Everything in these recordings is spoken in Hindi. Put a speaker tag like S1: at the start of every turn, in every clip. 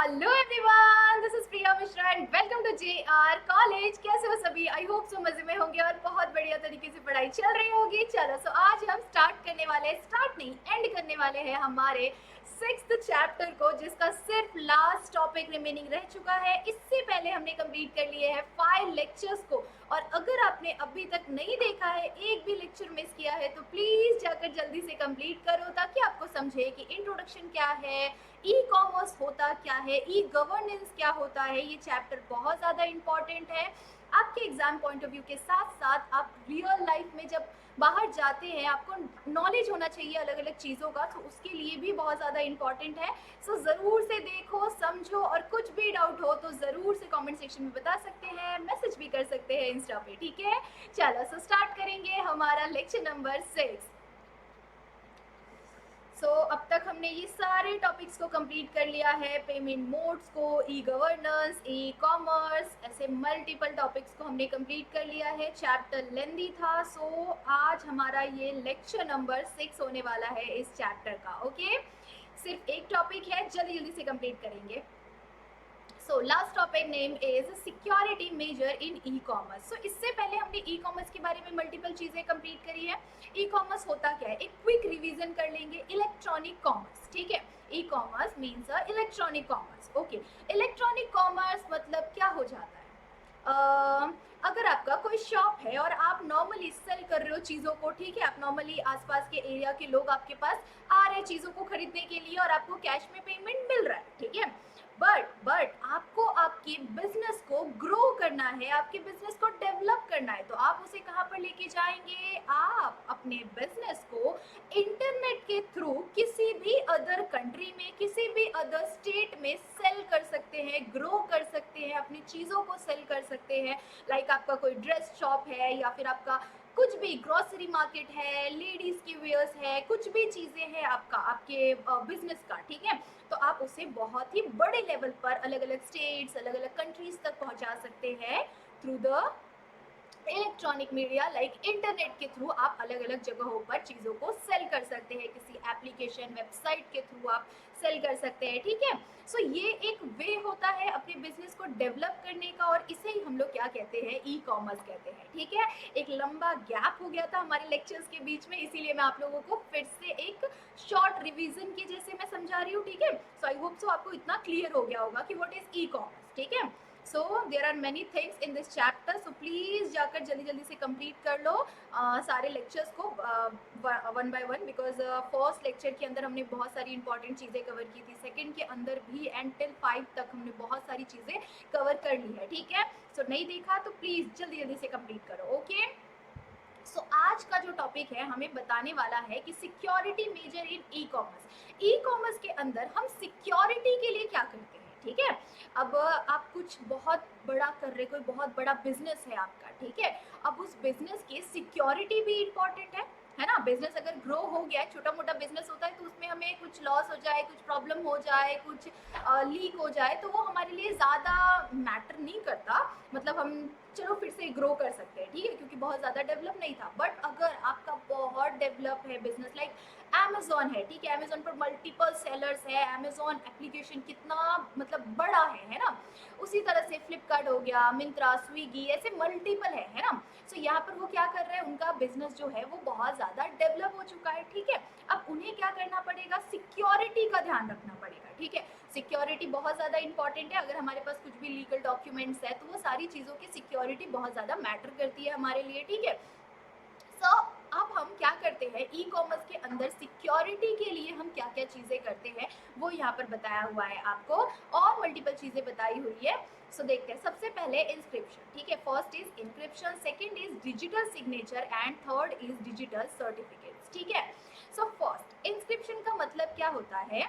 S1: Hello everyone, this is Priya Mishra and welcome to JR college. कैसे हो सभी? आई होप सो मजे में होंगे और बहुत बढ़िया तरीके से पढ़ाई चल रही होगी। चलो सो आज हम स्टार्ट करने वाले हैं, स्टार्ट नहीं एंड करने वाले हैं हमारे सिक्स्थ चैप्टर को, जिसका सिर्फ लास्ट टॉपिक रिमेनिंग रह चुका है। इससे पहले हमने कंप्लीट कर लिए हैं 5 लेक्चर्स को, और अगर आपने अभी तक नहीं देखा है, एक भी लेक्चर मिस किया है, तो प्लीज जाकर जल्दी से कंप्लीट करो ताकि आपको समझे कि इंट्रोडक्शन क्या है, ई कॉमर्स होता क्या है, ई गवर्नेंस क्या होता है। ये चैप्टर बहुत ज़्यादा इंपॉर्टेंट है आपके एग्जाम पॉइंट ऑफ व्यू के साथ साथ। आप रियल लाइफ में जब बाहर जाते हैं, आपको नॉलेज होना चाहिए अलग अलग चीज़ों का, तो उसके लिए भी बहुत ज़्यादा इंपॉर्टेंट है। सो ज़रूर से देखो, समझो, और कुछ भी डाउट हो तो ज़रूर से कमेंट सेक्शन में बता सकते हैं, मैसेज भी कर सकते हैं इंस्टा पे, ठीक है। चलो सो स्टार्ट करेंगे हमारा लेक्चर नंबर 6। अब तक हमने ये सारे टॉपिक्स को कंप्लीट कर लिया है, पेमेंट मोड्स को, ई गवर्नेंस, ई कॉमर्स, ऐसे मल्टीपल टॉपिक्स को हमने कंप्लीट कर लिया है। चैप्टर लेंदी था, आज हमारा ये लेक्चर नंबर 6 होने वाला है इस चैप्टर का। ओके, सिर्फ एक टॉपिक है, जल्दी जल्दी से कंप्लीट करेंगे। Last topic name is security measure in e commerce. इससे पहले हमने ई कॉमर्स के बारे में मल्टीपल चीजें कंप्लीट करी है। ई कॉमर्स होता क्या है, एक क्विक रिवीजन कर लेंगे। इलेक्ट्रॉनिक कॉमर्स, ठीक है। E commerce means electronic commerce. Okay, electronic commerce मतलब क्या हो जाता है? अगर आपका कोई शॉप है और आप नॉर्मली सेल कर रहे हो चीज़ों को, ठीक है, आप नॉर्मली आसपास के एरिया के लोग आपके पास आ रहे हैं चीज़ों को खरीदने के लिए और आपको कैश में पेमेंट मिल रहा है, ठीक है। बट आपको आपके बिजनेस को ग्रो करना है, आपके बिजनेस को डेवलप करना है, तो आप उसे कहाँ पर लेके जाएंगे? आप अपने बिजनेस को इंटरनेट के थ्रू किसी भी अदर कंट्री में, किसी भी अदर स्टेट में सेल कर सकते हैं, ग्रो कर सकते हैं, अपनी चीज़ों को सेल कर सकते हैं। लाइक आपका कोई ड्रेस शॉप है, या फिर आपका कुछ भी ग्रोसरी मार्केट है, लेडीज की वेयर्स है, कुछ भी चीज़ें हैं आपका, आपके बिजनेस का, ठीक है, तो आप उसे बहुत ही बड़े लेवल पर अलग अलग स्टेट्स, अलग अलग कंट्रीज तक पहुंचा सकते हैं through the electronic media. Like internet के थ्रू आप अलग अलग जगहों पर चीज़ों को सेल कर सकते हैं, किसी एप्लीकेशन, वेबसाइट के थ्रू आप सेल कर सकते हैं, ठीक है। ये एक वे होता है अपने बिजनेस को डेवलप करने का, और इसे ही हम लोग क्या कहते हैं? ई कॉमर्स कहते हैं, ठीक है। एक लंबा गैप हो गया था हमारे लेक्चर्स के बीच में, इसीलिए मैं आप लोगों को फिर से एक शॉर्ट रिविजन की जैसे मैं समझा रही हूँ, ठीक है। आई होप सो आपको इतना क्लियर हो गया होगा कि व्हाट इज ई कॉमर्स, ठीक है। There are many things in this chapter, please जाकर जल्दी जल्दी से कंप्लीट कर लो सारे लेक्चर्स को one by one, because first lecture के अंदर हमने बहुत सारी इंपॉर्टेंट चीज़ें कवर की थी, सेकंड के अंदर भी, एंड टिल 5 तक हमने बहुत सारी चीज़ें कवर कर ली है, ठीक है। नहीं देखा तो प्लीज जल्दी जल्दी से कंप्लीट करो। ओके, आज का जो टॉपिक है हमें बताने वाला है कि security measure in e commerce. E commerce के अंदर हम सिक्योरिटी के लिए क्या करते हैं, ठीक है। अब आप कुछ बहुत बड़ा कर रहे, कोई बहुत बड़ा बिजनेस है आपका, ठीक है। अब उस बिजनेस की सिक्योरिटी भी इम्पोर्टेंट है ना। बिजनेस अगर ग्रो हो गया है, छोटा मोटा बिजनेस होता है, तो उसमें हमें कुछ लॉस हो जाए, कुछ प्रॉब्लम हो जाए, कुछ लीक हो जाए, तो वो हमारे लिए ज़्यादा मैटर नहीं करता। मतलब हम चलो फिर से ग्रो कर सकते हैं, ठीक है, क्योंकि बहुत ज़्यादा डेवलप नहीं था। बट अगर आपका बहुत डेवलप है बिजनेस, लाइक अमेजोन है, ठीक है, अमेजोन पर मल्टीपल सेलर्स है, अमेजोन एप्लीकेशन कितना मतलब बड़ा है ना। उसी तरह से फ्लिपकार्ट हो गया, मिंत्रा, स्विगी, ऐसे मल्टीपल है ना। यहाँ पर वो क्या कर रहे हैं, उनका बिजनेस जो है वो बहुत ज़्यादा डेवलप हो चुका है, ठीक है। अब उन्हें क्या करना पड़ेगा? सिक्योरिटी का ध्यान रखना पड़ेगा, ठीक है। सिक्योरिटी बहुत ज़्यादा इंपॉर्टेंट है। अगर हमारे पास कुछ भी लीगल डॉक्यूमेंट्स है, तो वो सारी चीज़ों की सिक्योरिटी बहुत ज़्यादा मैटर करती है हमारे लिए, ठीक है। अब हम क्या करते हैं, ई कॉमर्स के अंदर सिक्योरिटी के लिए हम क्या क्या चीज़ें करते हैं वो यहाँ पर बताया हुआ है आपको, और मल्टीपल चीज़ें बताई हुई है। देखते हैं। सबसे पहले इंस्क्रिप्शन, ठीक है। First is encryption, second is digital signature, and third is digital certificates, ठीक है। फर्स्ट इंस्क्रिप्शन का मतलब क्या होता है?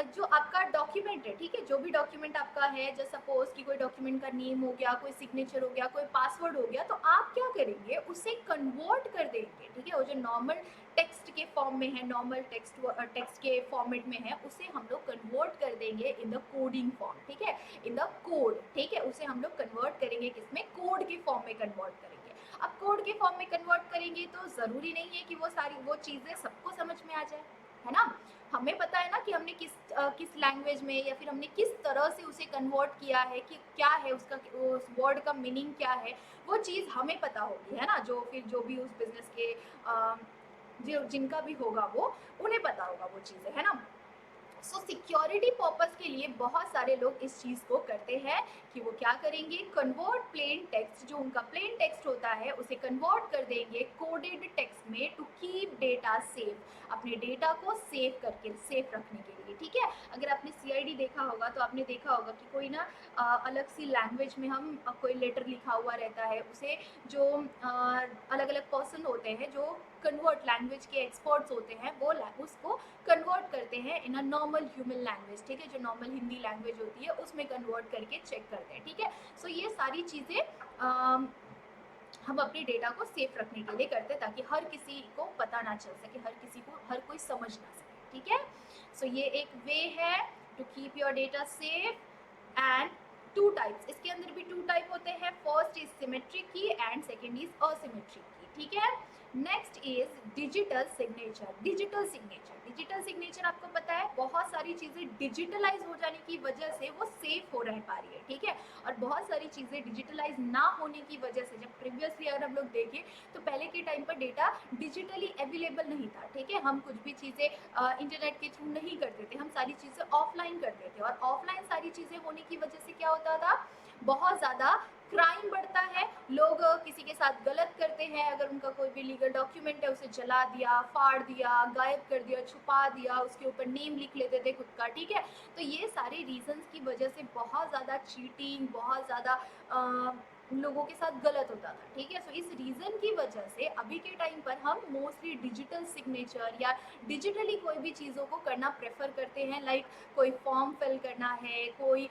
S1: जो आपका डॉक्यूमेंट है, ठीक है, जो भी डॉक्यूमेंट आपका है, जैसे सपोज कि कोई डॉक्यूमेंट का नेम हो गया, कोई सिग्नेचर हो गया, कोई पासवर्ड हो गया, तो आप क्या करेंगे? उसे कन्वर्ट कर देंगे, ठीक है। वो जो नॉर्मल टेक्स्ट के फॉर्म में है, नॉर्मल टेक्स्ट के फॉर्मेट में है, उसे हम लोग कन्वर्ट कर देंगे इन द कोडिंग फॉर्म, ठीक है, इन द कोड, ठीक है। उसे हम लोग कन्वर्ट करेंगे किसमें? कोड के फॉर्म में कन्वर्ट करेंगे। अब कोड के फॉर्म में कन्वर्ट करेंगे तो ज़रूरी नहीं है कि वो सारी वो चीज़ें सबको समझ में आ जाए, है ना। हमें पता है ना कि हमने किस लैंग्वेज में या फिर हमने किस तरह से उसे कन्वर्ट किया है, कि क्या है उसका, उस वर्ड का मीनिंग क्या है, वो चीज़ हमें पता होगी, है ना। जो भी उस बिजनेस के जो जिनका भी होगा वो, उन्हें पता होगा वो चीज़ें, है ना। सो सिक्योरिटी पर्पस के लिए बहुत सारे लोग इस चीज़ को करते हैं कि वो क्या करेंगे, कन्वर्ट प्लेन टेक्स्ट, जो उनका प्लेन टेक्स्ट होता है उसे कन्वर्ट कर देंगे कोडेड टेक्स्ट में टू कीप डेटा सेफ, अपने डेटा को सेफ रखने के लिए, ठीक है। अगर आपने सीआईडी देखा होगा तो आपने देखा होगा कि कोई ना अलग सी लैंग्वेज में हम कोई लेटर लिखा हुआ रहता है, उसे जो अलग अलग पर्सन होते हैं जो कन्वर्ट लैंग्वेज के एक्सपर्ट्स होते हैं, वो उसको कन्वर्ट करते हैं इन अ नॉर्मल ह्यूमन लैंग्वेज, ठीक है, जो नॉर्मल हिंदी लैंग्वेज होती है उसमें कन्वर्ट करके चेक करते हैं, ठीक है। सो ये सारी चीज़ें हम अपने डेटा को सेफ रखने के लिए करते हैं, ताकि हर किसी को पता ना चल सके, हर कोई समझ ना सके, ठीक है। सो ये एक वे है to keep your data safe. And two types, इसके अंदर भी टू टाइप होते हैं, first is symmetric key and second is asymmetric key, ठीक है। Next is digital signature. Digital signature आपको पता है बहुत सारी चीज़ें डिजिटलाइज हो जाने की वजह से वो सेफ हो रह पा रही है, ठीक है। और बहुत सारी चीज़ें डिजिटलाइज ना होने की वजह से, जब प्रीवियसली अगर हम लोग देखें तो पहले के टाइम पर डेटा डिजिटली अवेलेबल नहीं था, ठीक है। हम कुछ भी चीज़ें इंटरनेट के थ्रू नहीं करते थे, हम सारी चीज़ें ऑफलाइन करते थे, और ऑफलाइन सारी चीज़ें होने की वजह से क्या होता था, बहुत ज़्यादा क्राइम बढ़ता है, लोग किसी के साथ गलत करते हैं, अगर उनका कोई भी लीगल डॉक्यूमेंट है उसे जला दिया, फाड़ दिया, गायब कर दिया, छुपा दिया, उसके ऊपर नेम लिख लेते थे खुद का, ठीक है। तो ये सारे रीजंस की वजह से बहुत ज़्यादा चीटिंग, बहुत ज़्यादा लोगों के साथ गलत होता था, ठीक है। सो इस रीज़न की वजह से अभी के टाइम पर हम मोस्टली डिजिटल सिग्नेचर या डिजिटली कोई भी चीज़ों को करना प्रेफर करते हैं, लाइक कोई फॉर्म फिल करना है, कोई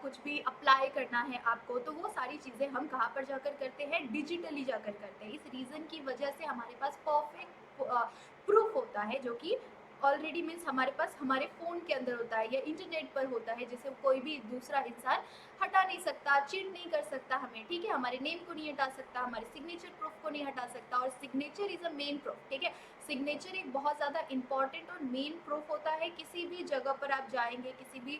S1: कुछ भी अप्लाई करना है आपको, तो वो सारी चीज़ें हम कहाँ पर जाकर करते हैं, डिजिटली जाकर करते हैं। इस रीज़न की वजह से हमारे पास परफेक्ट प्रूफ होता है, जो कि ऑलरेडी मीन्स हमारे पास हमारे फ़ोन के अंदर होता है या इंटरनेट पर होता है, जिसे कोई भी दूसरा इंसान हटा नहीं सकता, चीट नहीं कर सकता हमें, ठीक है। हमारे नेम को नहीं हटा सकता, हमारे सिग्नेचर प्रूफ को नहीं हटा सकता, और signature is a main proof, ठीक है। सिग्नेचर एक बहुत ज़्यादा इंपॉर्टेंट और मेन प्रूफ होता है। किसी भी जगह पर आप जाएंगे, किसी भी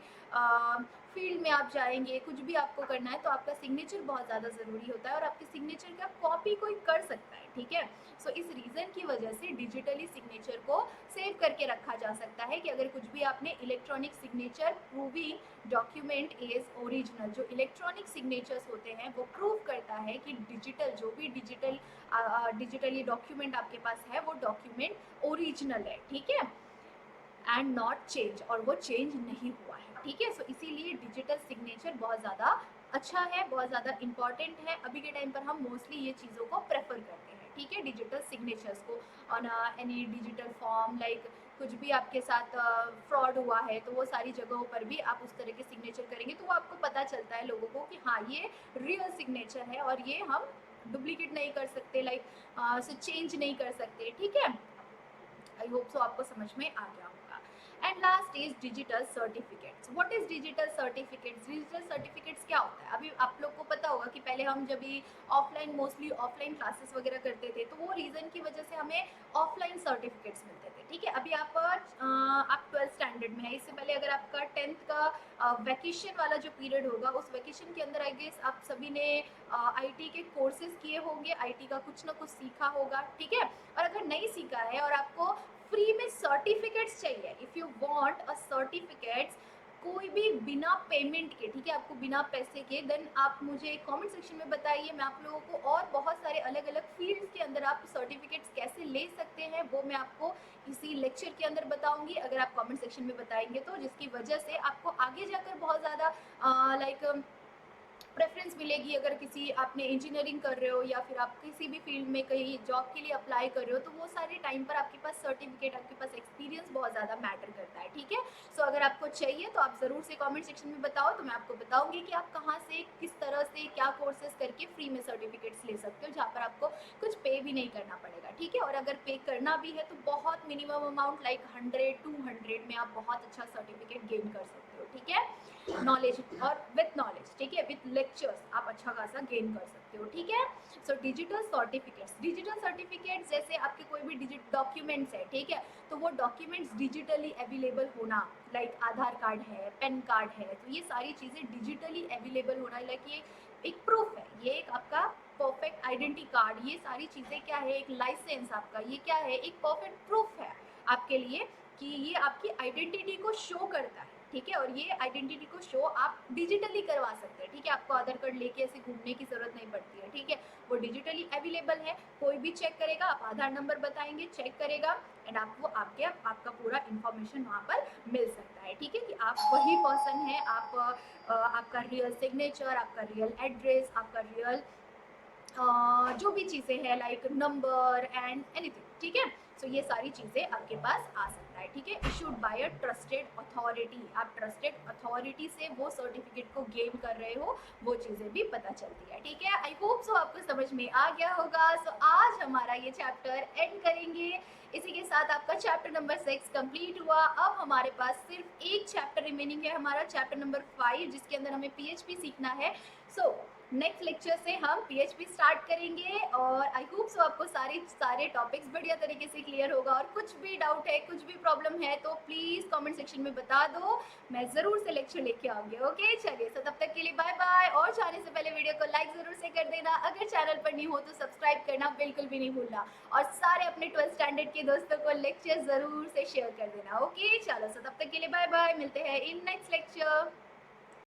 S1: फील्ड में आप जाएंगे, कुछ भी आपको करना है तो आपका सिग्नेचर बहुत ज़्यादा ज़रूरी होता है, और आपके सिग्नेचर का कॉपी कोई कर सकता है, ठीक है। सो इस रीज़न की वजह से डिजिटली सिग्नेचर को सेव करके रखा जा सकता है, कि अगर कुछ भी आपने electronic signature proving document is original, जो इलेक्ट्रॉनिक सिग्नेचर्स होते हैं वो प्रूव करता है कि डिजिटल, जो भी डिजिटली डॉक्यूमेंट आपके पास है वो डॉक्यूमेंट ओरिजिनल है, ठीक है, एंड नॉट चेंज, और वो चेंज नहीं हुआ है, ठीक है। सो इसीलिए डिजिटल सिग्नेचर बहुत ज़्यादा अच्छा है, बहुत ज़्यादा इंपॉर्टेंट है। अभी के टाइम पर हम मोस्टली ये चीज़ों को प्रेफर करते हैं, ठीक है, डिजिटल सिग्नेचर्स को on any digital form, like कुछ भी आपके साथ फ्रॉड हुआ है तो वो सारी जगहों पर भी आप उस तरह के सिग्नेचर करेंगे तो वो आपको पता चलता है लोगों को कि हाँ ये रियल सिग्नेचर है, और ये हम डुप्लीकेट नहीं कर सकते, लाइक से चेंज नहीं कर सकते, ठीक है। आई होप सो आपको समझ में आ गया होगा। And last is digital certificates. What is digital certificates? Digital certificates क्या होता है? अभी आप लोग को पता होगा कि पहले हम जब भी ऑफलाइन, मोस्टली ऑफलाइन क्लासेस वगैरह करते थे तो वो रीज़न की वजह से हमें ऑफलाइन सर्टिफिकेट्स मिलते थे, ठीक है। अभी आप 12th स्टैंडर्ड में है, इससे पहले अगर आपका 10th का वैकेशन वाला जो पीरियड होगा, उस वैकेशन के अंदर आई गेस आप सभी ने आईटी के कोर्सेज किए होंगे, आईटी का कुछ ना कुछ सीखा होगा, ठीक है। और अगर नहीं सीखा है और आपको फ्री में सर्टिफिकेट्स चाहिए, if you want a certificates, कोई भी बिना पेमेंट के, ठीक है, आपको बिना पैसे के, देन आप मुझे कमेंट सेक्शन में बताइए, मैं आप लोगों को और बहुत सारे अलग अलग फील्ड्स के अंदर आप सर्टिफिकेट्स कैसे ले सकते हैं वो मैं आपको इसी लेक्चर के अंदर बताऊंगी, अगर आप कमेंट सेक्शन में बताएंगे तो, जिसकी वजह से आपको आगे जाकर बहुत ज़्यादा लाइक प्रेफरेंस मिलेगी। अगर किसी आपने इंजीनियरिंग कर रहे हो या फिर आप किसी भी फील्ड में कहीं जॉब के लिए अप्लाई कर रहे हो, तो वो सारे टाइम पर आपके पास सर्टिफिकेट, आपके पास एक्सपीरियंस बहुत ज़्यादा मैटर करता है, ठीक है। सो अगर आपको चाहिए तो आप ज़रूर से कमेंट सेक्शन में बताओ, तो मैं आपको बताऊंगी कि आप कहाँ से, किस तरह से, क्या कोर्सेज करके फ्री में सर्टिफिकेट्स ले सकते हो, जहाँ पर आपको कुछ पे भी नहीं करना पड़ेगा, ठीक है। और अगर पे करना भी है तो बहुत मिनिमम अमाउंट लाइक 100-200 में आप बहुत अच्छा सर्टिफिकेट गेन कर सकते हो, ठीक है। नॉलेज और विथ नॉलेज, ठीक है, विथ लेक्चर्स आप अच्छा खासा गेन कर सकते हो, ठीक है। सो डिजिटल सर्टिफिकेट्स जैसे आपके कोई भी डिजिटल डॉक्यूमेंट्स है, ठीक है, तो वो डॉक्यूमेंट्स डिजिटली अवेलेबल होना, लाइक आधार कार्ड है, पैन कार्ड है, तो ये सारी चीज़ें डिजिटली अवेलेबल होना, लाइक ये एक प्रूफ है, ये एक आपका परफेक्ट आइडेंटिटी कार्ड, ये सारी चीज़ें क्या है, एक लाइसेंस आपका, ये क्या है, एक परफेक्ट प्रूफ है आपके लिए कि ये आपकी आइडेंटिटी को शो करता है, ठीक है। और ये आइडेंटिटी को शो आप डिजिटली करवा सकते हैं, ठीक है। आपको आधार कार्ड लेके ऐसे घूमने की जरूरत नहीं पड़ती है, ठीक है। वो डिजिटली अवेलेबल है, कोई भी चेक करेगा, आप आधार नंबर बताएंगे, चेक करेगा एंड आपको आपका पूरा इंफॉर्मेशन वहाँ पर मिल सकता है, ठीक है, कि आप वही पर्सन है, आपका रियल सिग्नेचर, आपका रियल एड्रेस, आपका रियल जो भी चीज़ें हैं लाइक नंबर एंड एनीथिंग, ठीक है। सो ये सारी चीज़ें आपके पास आ सकता है, ठीक है। Issued by a trusted authority, आप ट्रस्टेड अथॉरिटी से वो सर्टिफिकेट को गेन कर रहे हो, वो चीज़ें भी पता चलती है, ठीक है। आई होप सो आपको समझ में आ गया होगा। सो आज हमारा ये चैप्टर एंड करेंगे, इसी के साथ आपका चैप्टर नंबर 6 कंप्लीट हुआ। अब हमारे पास सिर्फ एक चैप्टर रिमेनिंग है, हमारा चैप्टर नंबर 5, जिसके अंदर हमें पीएचपी सीखना है। सो नेक्स्ट लेक्चर से हम पीएचपी स्टार्ट करेंगे और आई होप सो आपको सारे टॉपिक्स बढ़िया तरीके से क्लियर होगा। और कुछ भी डाउट है, कुछ भी प्रॉब्लम है तो प्लीज़ कमेंट सेक्शन में बता दो, मैं ज़रूर से लेक्चर लेके आऊँगी। ओके चलिए, सो तब तक के लिए बाय बाय। और जाने से पहले वीडियो को लाइक ज़रूर से कर देना, अगर चैनल पर नहीं हो तो सब्सक्राइब करना बिल्कुल भी नहीं भूलना, और सारे अपने 12th स्टैंडर्ड के दोस्तों को लेक्चर ज़रूर से शेयर कर देना। ओके चलो, सो तब तक के लिए बाय बाय, मिलते हैं इन नेक्स्ट लेक्चर।